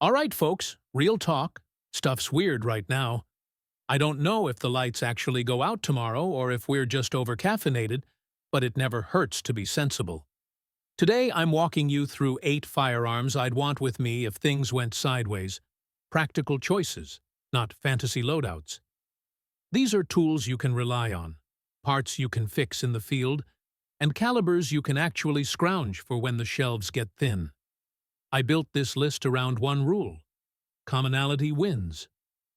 All right, folks, real talk. Stuff's weird right now. I don't know if the lights actually go out tomorrow or if we're just over-caffeinated, but it never hurts to be sensible. Today, I'm walking you through 8 firearms I'd want with me if things went sideways. Practical choices, not fantasy loadouts. These are tools you can rely on, parts you can fix in the field, and calibers you can actually scrounge for when the shelves get thin. I built this list around one rule. Commonality wins.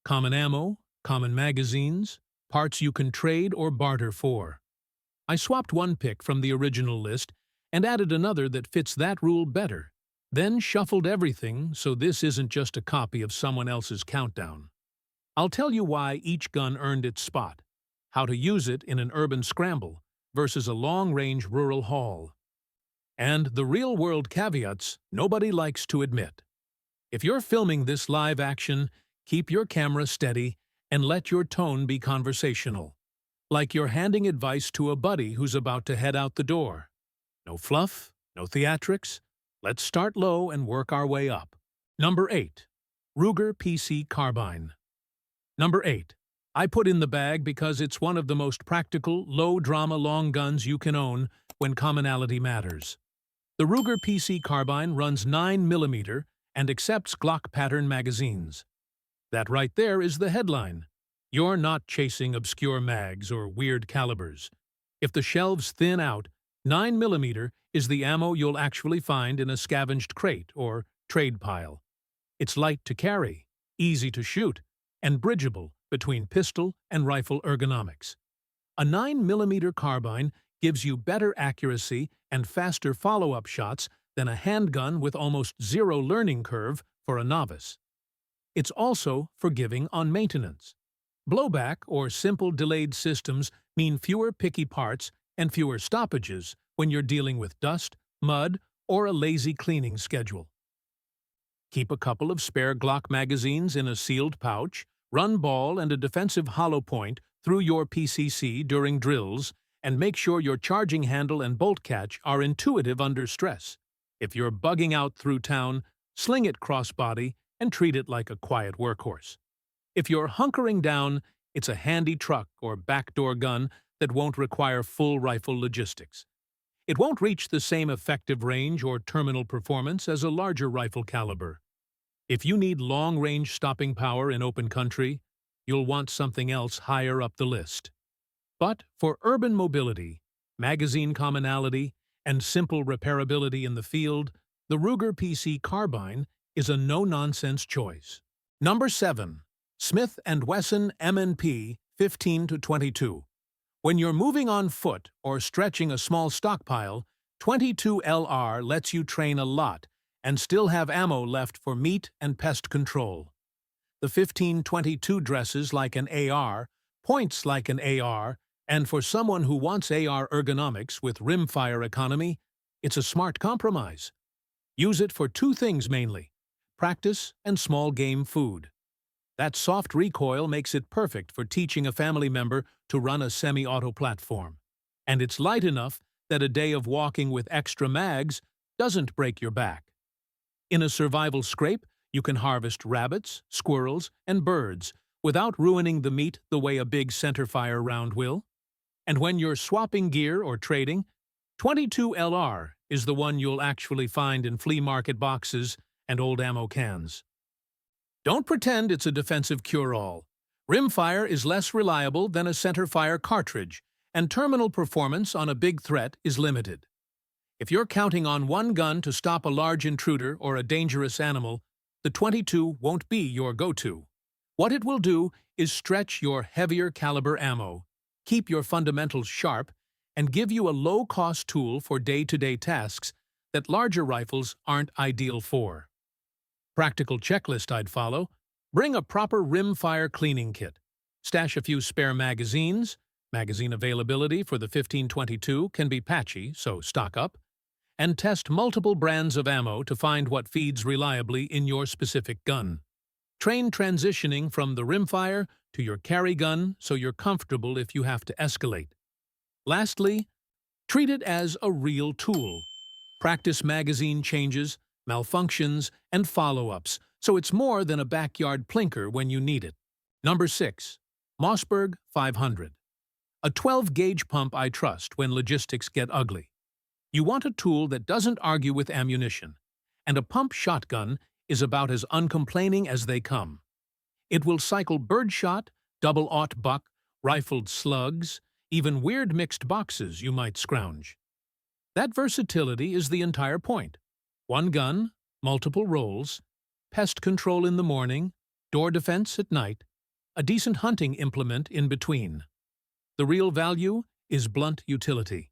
Common ammo, common magazines, parts you can trade or barter for. I swapped one pick from the original list and added another that fits that rule better, then shuffled everything so this isn't just a copy of someone else's countdown. I'll tell you why each gun earned its spot, how to use it in an urban scramble versus a long-range rural haul, and the real-world caveats nobody likes to admit. If you're filming this live action, keep your camera steady and let your tone be conversational, like you're handing advice to a buddy who's about to head out the door. No fluff, no theatrics. Let's start low and work our way up. Number 8. Ruger PC Carbine. Number 8. I put in the bag because it's one of the most practical, low-drama long guns you can own when commonality matters. The Ruger PC Carbine runs 9mm and accepts Glock pattern magazines. That right there is the headline. You're not chasing obscure mags or weird calibers. If the shelves thin out, 9mm is the ammo you'll actually find in a scavenged crate or trade pile. It's light to carry, easy to shoot, and bridgeable between pistol and rifle ergonomics. A 9mm carbine gives you better accuracy and faster follow-up shots than a handgun with almost zero learning curve for a novice. It's also forgiving on maintenance. Blowback or simple delayed systems mean fewer picky parts and fewer stoppages when you're dealing with dust, mud, or a lazy cleaning schedule. Keep a couple of spare Glock magazines in a sealed pouch, run ball and a defensive hollow point through your PCC during drills, and make sure your charging handle and bolt catch are intuitive under stress. If you're bugging out through town, sling it crossbody and treat it like a quiet workhorse. If you're hunkering down, it's a handy truck or backdoor gun that won't require full rifle logistics. It won't reach the same effective range or terminal performance as a larger rifle caliber. If you need long-range stopping power in open country, you'll want something else higher up the list. But for urban mobility, magazine commonality, and simple repairability in the field, the Ruger PC Carbine is a no-nonsense choice. Number 7. Smith & Wesson M&P 15-22. When you're moving on foot or stretching a small stockpile, 22 LR lets you train a lot and still have ammo left for meat and pest control. The 15-22 dresses like an AR, points like an AR, and for someone who wants AR ergonomics with rimfire economy, it's a smart compromise. Use it for 2 things mainly: practice and small game food. That soft recoil makes it perfect for teaching a family member to run a semi-auto platform. And it's light enough that a day of walking with extra mags doesn't break your back. In a survival scrape, you can harvest rabbits, squirrels, and birds without ruining the meat the way a big centerfire round will. And when you're swapping gear or trading, 22 LR is the one you'll actually find in flea market boxes and old ammo cans. Don't pretend it's a defensive cure-all. Rimfire is less reliable than a centerfire cartridge, and terminal performance on a big threat is limited. If you're counting on one gun to stop a large intruder or a dangerous animal, the 22 won't be your go-to. What it will do is stretch your heavier caliber ammo, keep your fundamentals sharp, and give you a low-cost tool for day-to-day tasks that larger rifles aren't ideal for. Practical checklist I'd follow: bring a proper rimfire cleaning kit, stash a few spare magazines, magazine availability for the 15-22 can be patchy, so stock up, and test multiple brands of ammo to find what feeds reliably in your specific gun. Train transitioning from the rimfire to your carry gun so you're comfortable if you have to escalate. Lastly, treat it as a real tool. Practice magazine changes, malfunctions, and follow-ups so it's more than a backyard plinker when you need it. Number 6. Mossberg 500. A 12-gauge pump I trust when logistics get ugly. You want a tool that doesn't argue with ammunition, and a pump shotgun is about as uncomplaining as they come. It will cycle birdshot, double-aught buck, rifled slugs, even weird mixed boxes you might scrounge. That versatility is the entire point. One gun, multiple rolls, pest control in the morning, door defense at night, a decent hunting implement in between. The real value is blunt utility.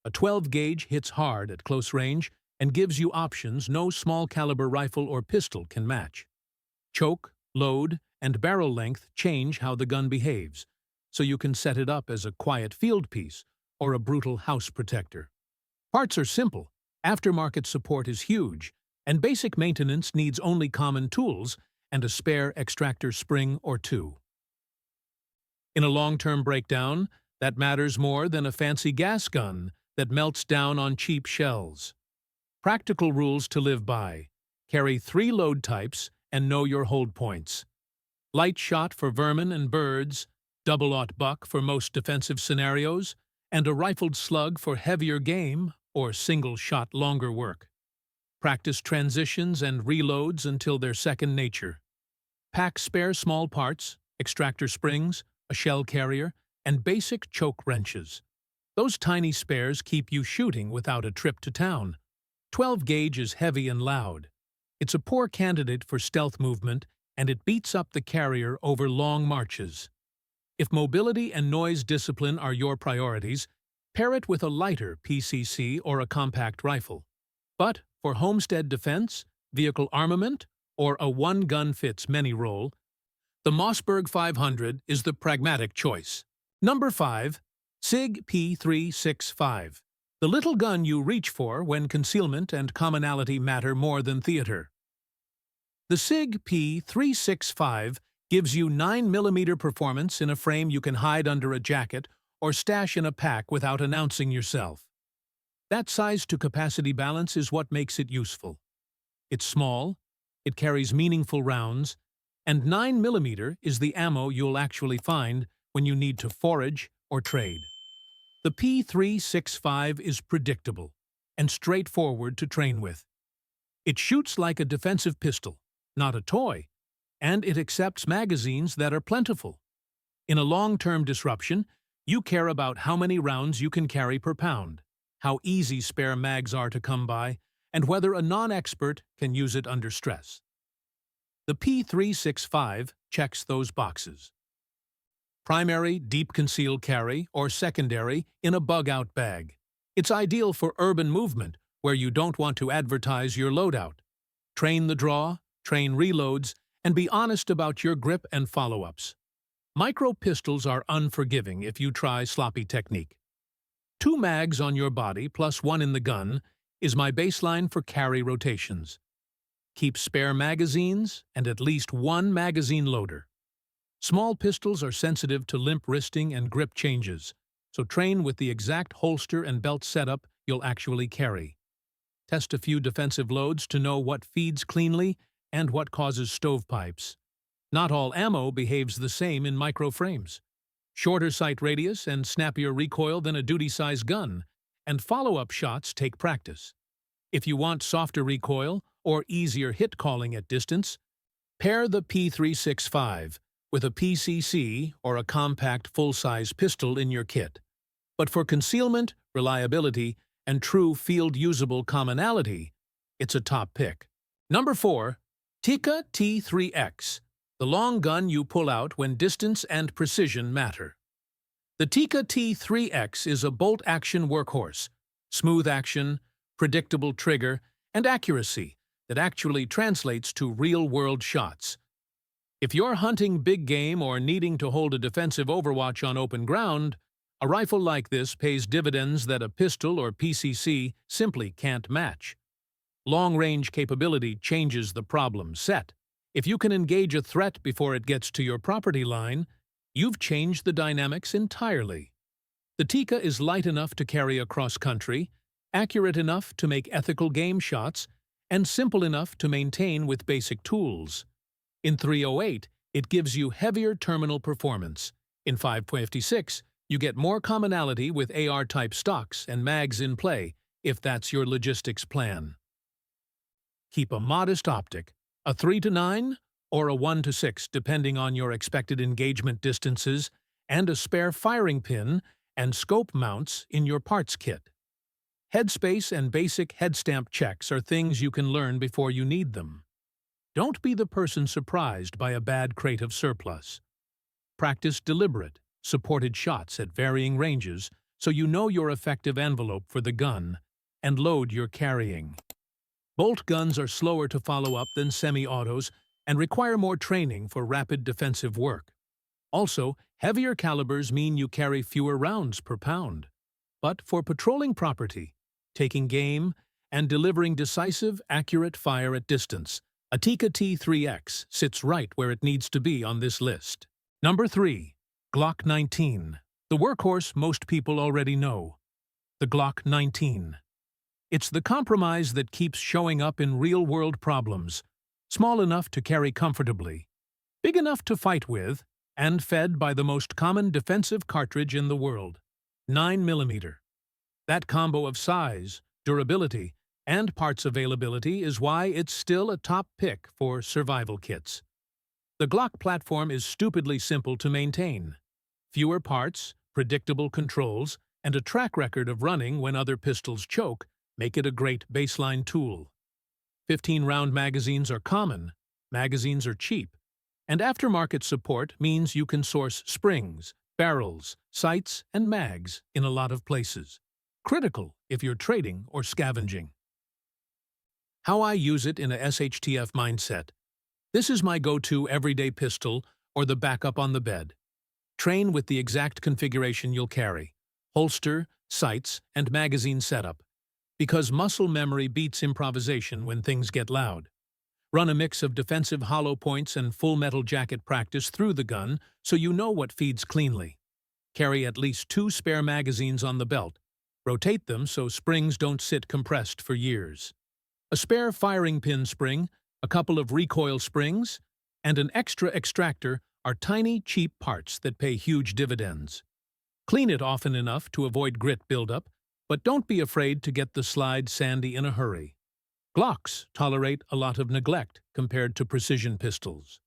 A 12-gauge hits hard at close range and gives you options no small-caliber rifle or pistol can match. Choke, load, and barrel length change how the gun behaves, so you can set it up as a quiet field piece or a brutal house protector. Parts are simple, aftermarket support is huge, and basic maintenance needs only common tools and a spare extractor spring or two. In a long-term breakdown, that matters more than a fancy gas gun that melts down on cheap shells. Practical rules to live by. Carry 3 load types and know your hold points. Light shot for vermin and birds, double-aught buck for most defensive scenarios, and a rifled slug for heavier game or single-shot longer work. Practice transitions and reloads until they're second nature. Pack spare small parts, extractor springs, a shell carrier, and basic choke wrenches. Those tiny spares keep you shooting without a trip to town. 12-gauge is heavy and loud. It's a poor candidate for stealth movement, and it beats up the carrier over long marches. If mobility and noise discipline are your priorities, pair it with a lighter PCC or a compact rifle. But for homestead defense, vehicle armament, or a one-gun-fits-many role, the Mossberg 500 is the pragmatic choice. Number 5. Sig P365. The little gun you reach for when concealment and commonality matter more than theater. The Sig P365 gives you 9mm performance in a frame you can hide under a jacket or stash in a pack without announcing yourself. That size-to-capacity balance is what makes it useful. It's small, it carries meaningful rounds, and 9mm is the ammo you'll actually find when you need to forage or trade. The P365 is predictable and straightforward to train with. It shoots like a defensive pistol, not a toy, and it accepts magazines that are plentiful. In a long-term disruption, you care about how many rounds you can carry per pound, how easy spare mags are to come by, and whether a non-expert can use it under stress. The P365 checks those boxes. Primary deep concealed carry or secondary in a bug-out bag. It's ideal for urban movement where you don't want to advertise your loadout. Train the draw, train reloads, and be honest about your grip and follow-ups. Micro pistols are unforgiving if you try sloppy technique. 2 mags on your body plus 1 in the gun is my baseline for carry rotations. Keep spare magazines and at least 1 magazine loader. Small pistols are sensitive to limp wristing and grip changes, so train with the exact holster and belt setup you'll actually carry. Test a few defensive loads to know what feeds cleanly and what causes stovepipes. Not all ammo behaves the same in microframes. Shorter sight radius and snappier recoil than a duty-size gun, and follow-up shots take practice. If you want softer recoil or easier hit calling at distance, pair the P365 with a PCC or a compact full-size pistol in your kit. But for concealment, reliability, and true field-usable commonality, it's a top pick. Number 4. Tikka T3X, the long gun you pull out when distance and precision matter. The Tikka T3X is a bolt-action workhorse, smooth action, predictable trigger, and accuracy that actually translates to real-world shots. If you're hunting big game or needing to hold a defensive overwatch on open ground, a rifle like this pays dividends that a pistol or PCC simply can't match. Long-range capability changes the problem set. If you can engage a threat before it gets to your property line, you've changed the dynamics entirely. The Tikka is light enough to carry across country, accurate enough to make ethical game shots, and simple enough to maintain with basic tools. In 308, it gives you heavier terminal performance. In 556, you get more commonality with AR-type stocks and mags in play, if that's your logistics plan. Keep a modest optic, a 3-9 or a 1-6 depending on your expected engagement distances, and a spare firing pin and scope mounts in your parts kit. Headspace and basic head stamp checks are things you can learn before you need them. Don't be the person surprised by a bad crate of surplus. Practice deliberate, supported shots at varying ranges so you know your effective envelope for the gun and load you're carrying. Bolt guns are slower to follow up than semi-autos and require more training for rapid defensive work. Also, heavier calibers mean you carry fewer rounds per pound. But for patrolling property, taking game, and delivering decisive, accurate fire at distance, a Tikka T3X sits right where it needs to be on this list. Number 3. Glock 19. The workhorse most people already know. The Glock 19. It's the compromise that keeps showing up in real-world problems, small enough to carry comfortably, big enough to fight with, and fed by the most common defensive cartridge in the world, 9mm. That combo of size, durability, and parts availability is why it's still a top pick for survival kits. The Glock platform is stupidly simple to maintain. Fewer parts, predictable controls, and a track record of running when other pistols choke make it a great baseline tool. 15-round magazines are common, magazines are cheap, and aftermarket support means you can source springs, barrels, sights, and mags in a lot of places. Critical if you're trading or scavenging. How I use it in a SHTF mindset. This is my go-to everyday pistol or the backup on the bed. Train with the exact configuration you'll carry: holster, sights, and magazine setup. Because muscle memory beats improvisation when things get loud. Run a mix of defensive hollow points and full metal jacket practice through the gun so you know what feeds cleanly. Carry at least 2 spare magazines on the belt. Rotate them so springs don't sit compressed for years. A spare firing pin spring, a couple of recoil springs, and an extra extractor are tiny, cheap parts that pay huge dividends. Clean it often enough to avoid grit buildup, but don't be afraid to get the slide sandy in a hurry. Glocks tolerate a lot of neglect compared to precision pistols.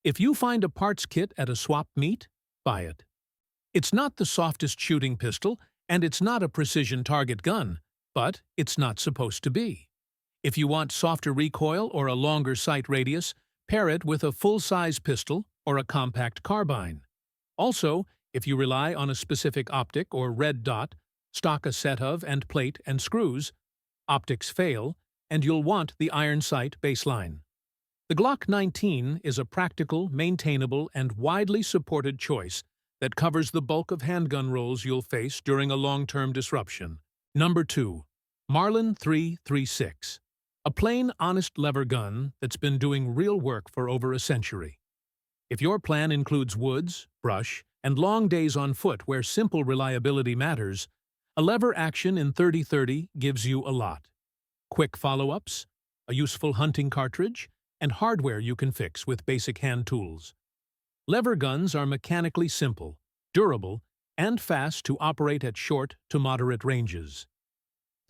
If you find a parts kit at a swap meet, buy it. It's not the softest shooting pistol, and it's not a precision target gun, but it's not supposed to be. If you want softer recoil or a longer sight radius, pair it with a full-size pistol or a compact carbine. Also, if you rely on a specific optic or red dot, stock a set of and plate and screws. Optics fail, and you'll want the iron sight baseline. The Glock 19 is a practical, maintainable, and widely supported choice that covers the bulk of handgun rolls you'll face during a long-term disruption. Number 2. Marlin 336. A plain, honest lever gun that's been doing real work for over a century. If your plan includes woods, brush, and long days on foot where simple reliability matters, a lever action in 30-30 gives you a lot. Quick follow-ups, a useful hunting cartridge, and hardware you can fix with basic hand tools. Lever guns are mechanically simple, durable, and fast to operate at short to moderate ranges.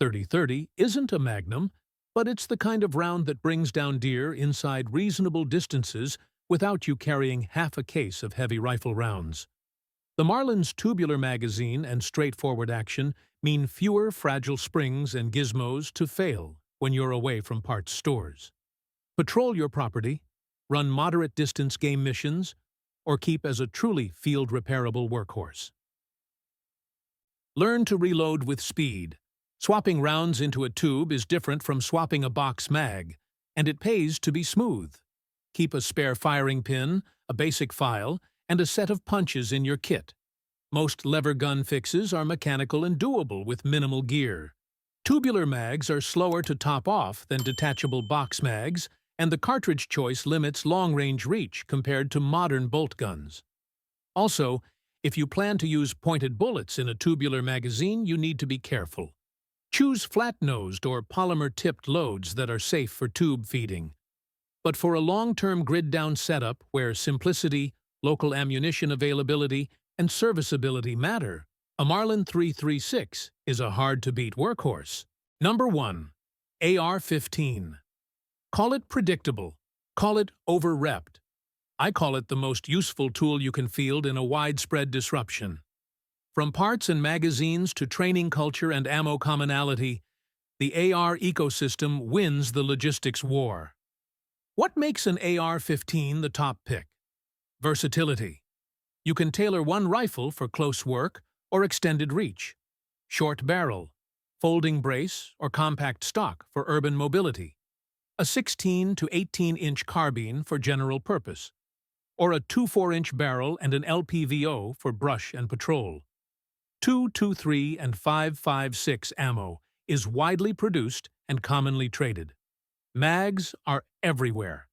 30-30 isn't a magnum, but it's the kind of round that brings down deer inside reasonable distances without you carrying half a case of heavy rifle rounds. The Marlin's tubular magazine and straightforward action mean fewer fragile springs and gizmos to fail when you're away from parts stores. Patrol your property, run moderate-distance game missions, or keep as a truly field-repairable workhorse. Learn to reload with speed. Swapping rounds into a tube is different from swapping a box mag, and it pays to be smooth. Keep a spare firing pin, a basic file, and a set of punches in your kit. Most lever gun fixes are mechanical and doable with minimal gear. Tubular mags are slower to top off than detachable box mags, and the cartridge choice limits long-range reach compared to modern bolt guns. Also, if you plan to use pointed bullets in a tubular magazine, you need to be careful. Choose flat-nosed or polymer-tipped loads that are safe for tube feeding. But for a long-term grid-down setup where simplicity, local ammunition availability, and serviceability matter, a Marlin 336 is a hard-to-beat workhorse. Number 1. AR-15. Call it predictable. Call it over-repped. I call it the most useful tool you can field in a widespread disruption. From parts and magazines to training culture and ammo commonality, the AR ecosystem wins the logistics war. What makes an AR-15 the top pick? Versatility. You can tailor one rifle for close work or extended reach, short barrel, folding brace, or compact stock for urban mobility, a 16 to 18-inch carbine for general purpose, or a 2-4-inch barrel and an LPVO for brush and patrol. 2.23 and 5.56 ammo is widely produced and commonly traded. Mags are everywhere.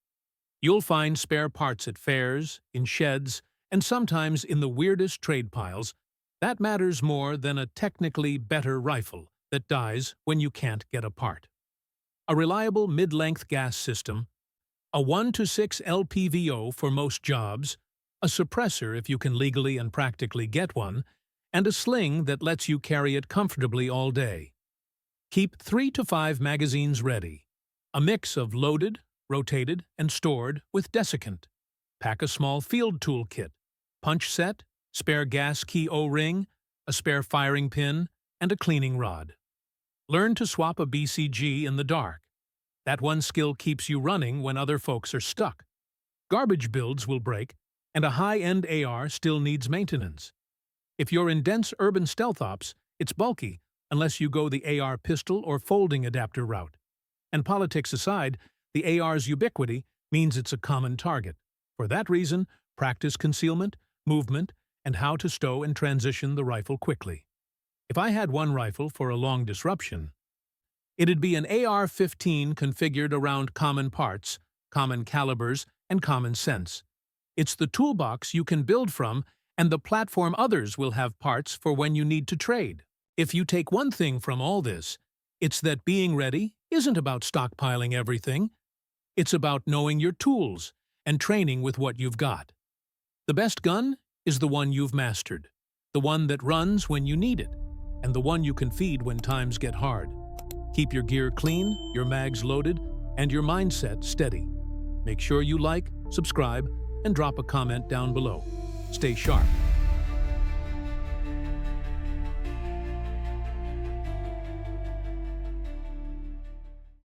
You'll find spare parts at fairs, in sheds, and sometimes in the weirdest trade piles. That matters more than a technically better rifle that dies when you can't get a part. A reliable mid-length gas system, a 1-to-6 LPVO for most jobs, a suppressor if you can legally and practically get one, and a sling that lets you carry it comfortably all day. Keep 3 to 5 magazines ready, a mix of loaded, rotated, and stored with desiccant. Pack a small field tool kit, punch set, spare gas key O-ring, a spare firing pin, and a cleaning rod. Learn to swap a BCG in the dark. That one skill keeps you running when other folks are stuck. Garbage builds will break, and a high-end AR still needs maintenance. If you're in dense urban stealth ops, it's bulky unless you go the AR pistol or folding adapter route. And politics aside, the AR's ubiquity means it's a common target. For that reason, practice concealment, movement, and how to stow and transition the rifle quickly. If I had one rifle for a long disruption, it'd be an AR-15 configured around common parts, common calibers, and common sense. It's the toolbox you can build from and the platform others will have parts for when you need to trade. If you take one thing from all this, it's that being ready isn't about stockpiling everything. It's about knowing your tools and training with what you've got. The best gun is the one you've mastered, the one that runs when you need it, and the one you can feed when times get hard. Keep your gear clean, your mags loaded, and your mindset steady. Make sure you like, subscribe, and drop a comment down below. Stay sharp.